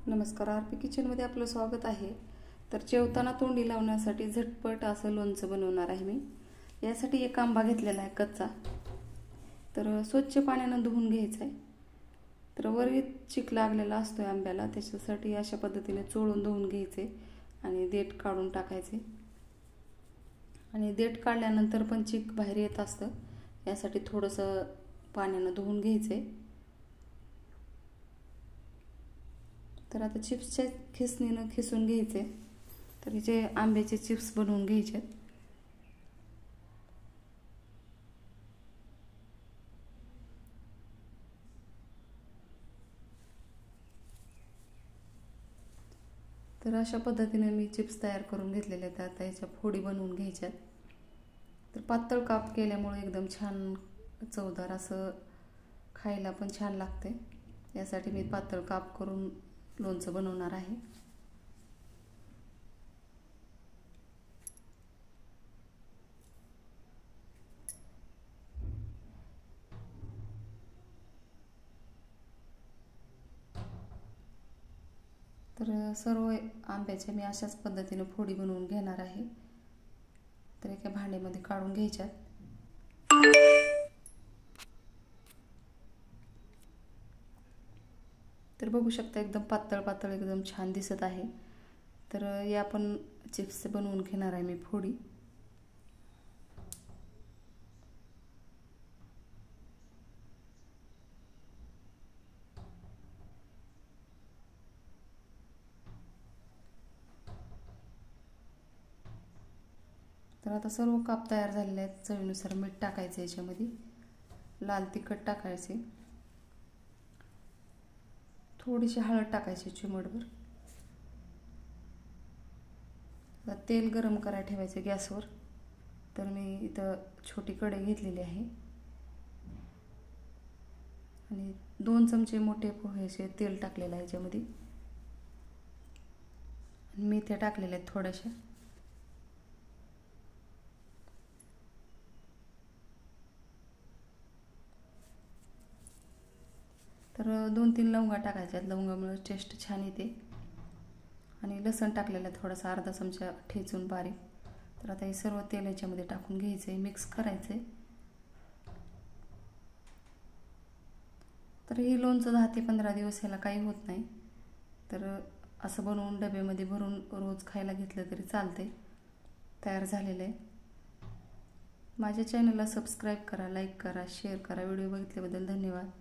नमस्कार, आरपी किचनमध्ये आपलं स्वागत आहे। तर जेवताना तोंडी लावण्यासाठी झटपट असं लोणचं बनवणार आहे मी। यासाठी एक आंबा घेतलेला आहे कच्चा, तर स्वच्छ पाण्याने धुवून घ्यायचा आहे। तर वरीत चिक लागलेला असतो आंब्याला, त्याच्यासाठी अशा पद्धतीने चोळून धुवून घ्यायचे आणि देठ काढून टाकायचे। आणि देठ काढल्यानंतर पण चिक बाहेर येत असतं, यासाठी थोडंसं पाण्याने धुवून घ्यायचे। तर आता चिप्सच्या खिसणीने खिसून घ्यायचे। तर हे आंब्याचे चिप्स बनवून घ्यायचे। तर अशा पद्धतीने मी चिप्स तयार करून घेतलेले आहेत। आता याच्या फोडी बनवून घ्यायच्यात। तर पातळ काप केल्यामुळे एकदम छान चवदार असं खायला पण छान लागते। यासाठी मी पातळ काप करून लोणचं बनवणार आहे। तर सर्व आंब्याच्या मी अशाच पद्धतीने फोडी बनवून घेणार आहे। तर एका भांड्यामध्ये काढून घ्यायच्यात। तर बघू शकता एकदम पातळ पातळ एकदम छान दिसत आहे। तर या पण चिप्स बनवून घेणार आहे मी फोडी। तर आता सर्व काप तयार झालेले आहेत। चवीनुसार मीठ टाकायचं, याच्यामध्ये लाल तिखट टाकायचे, थोडीशी हळद टाकायची चिमटभर। तेल गरम करायला ठेवायचे गॅसवर। तर मी इथं छोटी कढई घेतलेली आहे आणि 2 चमचे मोठे पोह्याचे तेल टाकलेलं आहे याच्यामध्ये। मेथ्या टाकलेल्या आहेत थोड्याशा। तर 2-3 लवंगा टाकायच्या, लवंगामुळे टेस्ट छान येते। आणि लसण टाकलेलं आहे थोडासा, अर्धा चमचा ठेचून बारीक। तर आता हे सर्व तेल याच्यामध्ये टाकून घ्यायचं, मिक्स करायचं। तर हे लोणचं 10 ते 15 दिवस याला काही होत नाही। तर असं बनवून डब्यामध्ये भरून रोज खायला घेतलं तरी चालते। तयार झालेलं आहे। माझ्या चॅनलला सबस्क्राईब करा, लाईक करा, शेअर करा। व्हिडिओ बघितल्याबद्दल धन्यवाद।